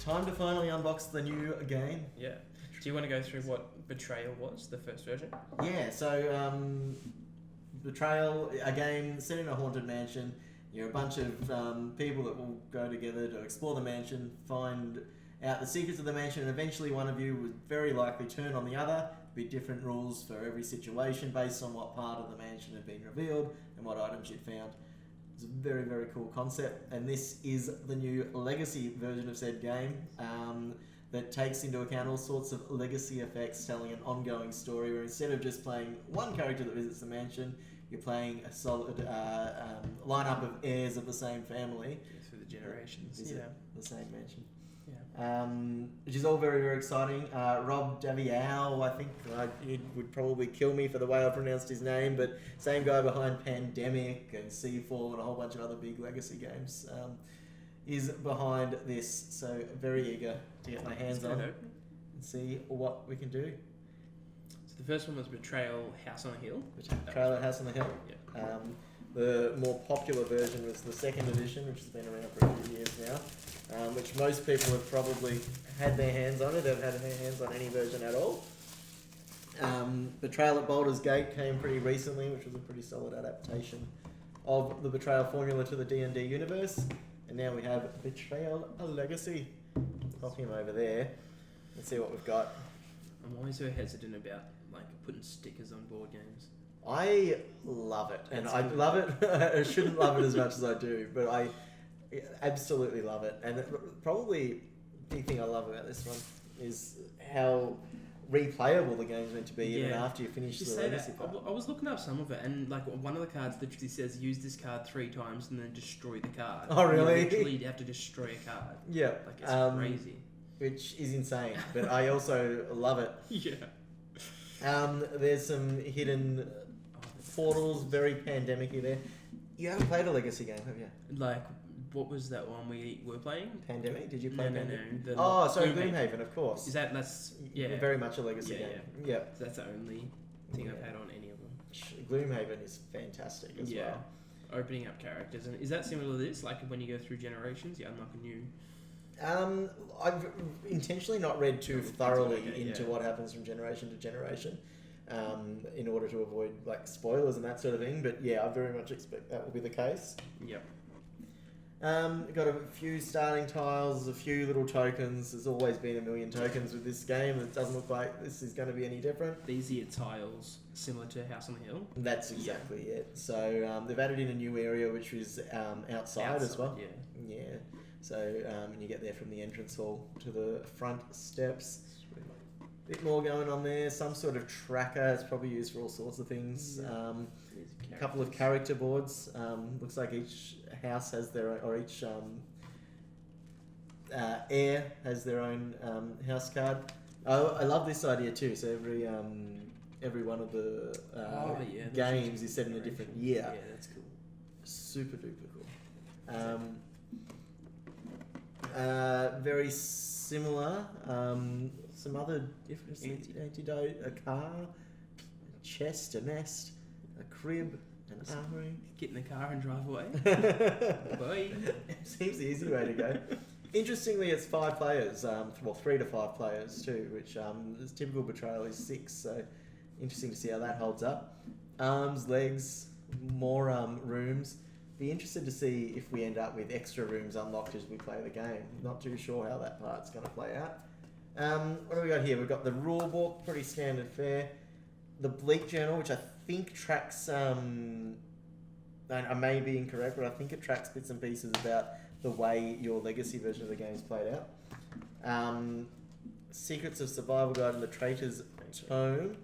Time to finally unbox the new game. Yeah. Do you want to go through what Betrayal was, the first version? Yeah, so Betrayal, a game set in a haunted mansion. You're a bunch of people that will go together to explore the mansion, find out the secrets of the mansion, and eventually one of you would very likely turn on the other. Be different rules for every situation based on what part of the mansion had been revealed and what items you'd found. It's a very, very cool concept, and this is the new Legacy version of said game that takes into account all sorts of legacy effects, telling an ongoing story where instead of just playing one character that visits the mansion, you're playing a solid lineup of heirs of the same family. Through the generations. Visit the same mansion. Yeah. Which is all very, very exciting. Rob Daviau, I think he would probably kill me for the way I pronounced his name, but same guy behind Pandemic and Seafall and a whole bunch of other big legacy games, is behind this. So very eager to get my hands on and see what we can do. So the first one was Betrayal House on a Hill. Betrayal House on the Hill. Yeah. The more popular version was the second edition, which has been around for a few years now, which most people have probably had their hands on. It have had their hands on any version at all. Betrayal at Baldur's Gate came pretty recently, which was a pretty solid adaptation of the Betrayal formula to the D&D universe. And now we have Betrayal Legacy. Pop him over there. Let's see what we've got. I'm always so hesitant about putting stickers on board games. I love it, and I love it. I shouldn't love it as much as I do, but I absolutely love it. And probably the big thing I love about this one is how replayable the game's meant to be even after you finish the legacy part. I was looking up some of it, and one of the cards literally says use this card 3 times and then destroy the card. Oh, really? You literally have to destroy a card. Yeah, it's crazy. Which is insane, but I also love it. Yeah. There's some hidden portals, very pandemic-y there. You haven't played a legacy game, have you? What was that one we were playing? Pandemic? Did you play Pandemic? No. Gloomhaven, of course. That's very much a legacy game. Yeah. That's the only thing I've had on any of them. Gloomhaven is fantastic as well. Opening up characters. And is that similar to this? Like when you go through generations, you unlock a new... I've intentionally not read too thoroughly into what happens from generation to generation, in order to avoid spoilers and that sort of thing. But yeah, I very much expect that will be the case. Yep. Got a few starting tiles, a few little tokens. There's always been a million tokens with this game. It doesn't look like this is going to be any different. These are tiles similar to House on the Hill. That's exactly it. So they've added in a new area which is outside as well. Yeah. So and you get there from the entrance hall to the front steps. Bit more going on there. Some sort of tracker. It's probably used for all sorts of things. A couple of character boards. Looks like each house has their own, or each heir has their own house card. I love this idea too. So every one of the games is set in a different year. Yeah, that's cool. Super duper cool. Very similar. Some other differences. Antidote, a car, a chest, a nest, a crib, an armory. Get in the car and drive away. Bye. Seems the easy way to go. Interestingly, it's 5 players. 3 to 5 players too, which is typical Betrayal is 6. So interesting to see how that holds up. Arms, legs, more rooms. Be interested to see if we end up with extra rooms unlocked as we play the game. Not too sure how that part's going to play out. What do we got here? We've got the rule book, pretty standard fare. The Bleak Journal, which I think tracks, I may be incorrect, but I think it tracks bits and pieces about the way your legacy version of the game is played out. Secrets of Survival Guide and the Traitor's Tome.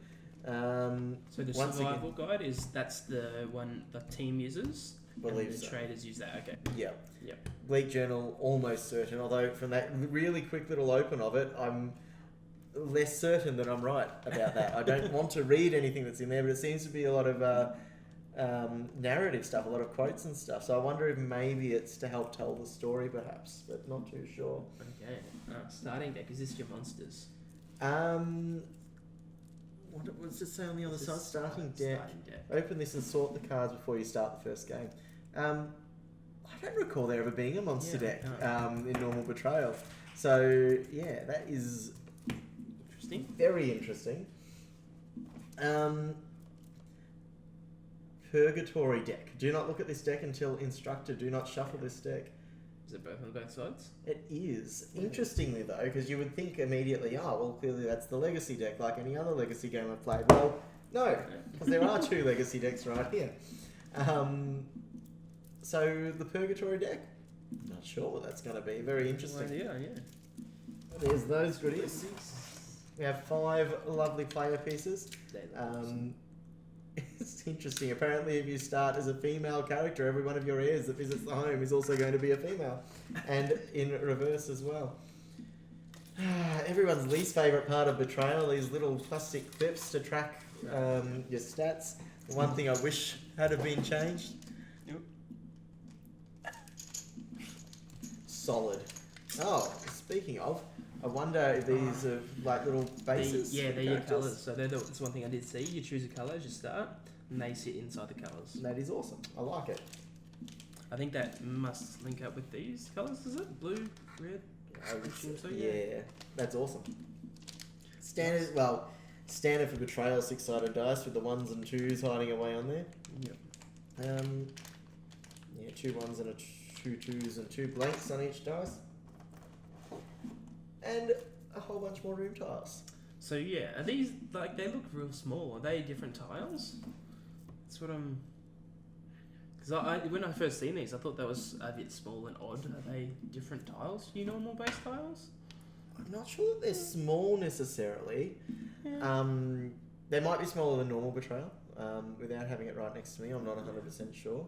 So the survival guide that's the one the team uses? Believe the traders use that, okay. Yep. Bleak Journal, almost certain, although from that really quick little open of it, I'm less certain that I'm right about that. I don't want to read anything that's in there, but it seems to be a lot of narrative stuff, a lot of quotes and stuff, so I wonder if maybe it's to help tell the story perhaps, but not too sure. Okay. Starting deck, is this your monsters? What does it say on the other side? Starting deck. Open this and sort the cards before you start the first game. I don't recall there ever being a monster deck in normal Betrayal. So yeah, that is Interesting. very interesting. Purgatory deck. Do not look at this deck until instructed. Do not shuffle this deck. Is it both on both sides? It is. Interestingly though, because you would think immediately, oh, well, clearly that's the Legacy deck, like any other Legacy game I've played. Well, no, because there are two Legacy decks right here. So the Purgatory deck, not sure what that's going to be. Very interesting. Yeah. There's those goodies. We have 5 lovely player pieces. It's interesting. Apparently, if you start as a female character, every one of your heirs that visits the home is also going to be a female. And in reverse as well. Everyone's least favourite part of Betrayal, these little plastic clips to track your stats. The one thing I wish had have been changed. Solid. Oh, speaking of, I wonder if these are like little bases. They're your colours. So that's one thing I did see. You choose a colour as you start, and they sit inside the colours. That is awesome. I like it. I think that must link up with these colours, is it? Blue, red? I would assume so, yeah. That's awesome. Standard for Betrayal, 6-sided dice with the 1s and 2s hiding away on there. Yep. 2 1s and 2 2s and 2 blanks on each dice. And a whole bunch more room tiles. So yeah, are these, like, they look real small. Are they different tiles? That's what I'm... Because when I first seen these, I thought that was a bit small and odd. Are they different tiles? You normal base tiles? I'm not sure that they're small necessarily. Yeah. They might be smaller than normal Betrayal. Without having it right next to me, I'm not 100% sure.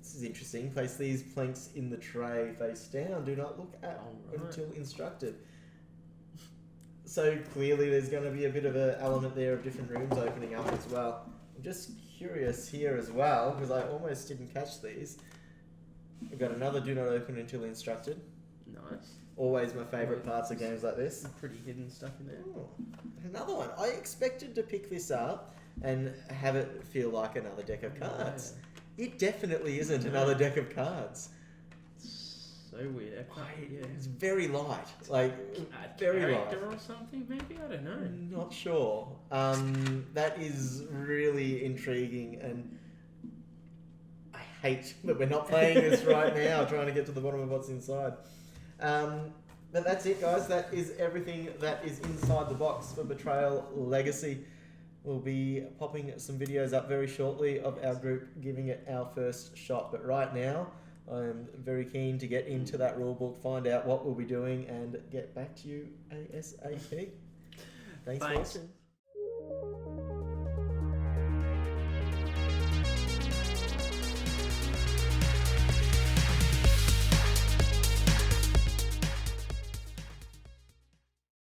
This is interesting. Place these planks in the tray face down. Do not look at until instructed. So clearly there's going to be a bit of an element there of different rooms opening up as well. I'm just curious here as well, because I almost didn't catch these. We've got another do not open until instructed. Nice. Always my favourite parts of games like this. Pretty hidden stuff in there. Oh, another one. I expected to pick this up and have it feel like another deck of cards. Yeah. It definitely isn't another deck of cards. So weird. It's very light. Very light. Character or something, maybe? I don't know. Not sure. That is really intriguing, and I hate that we're not playing this right now, trying to get to the bottom of what's inside. But that's it, guys. That is everything that is inside the box for Betrayal Legacy. We'll be popping some videos up very shortly of our group giving it our first shot. But right now, I'm very keen to get into that rulebook, find out what we'll be doing, and get back to you ASAP. Thanks for watching.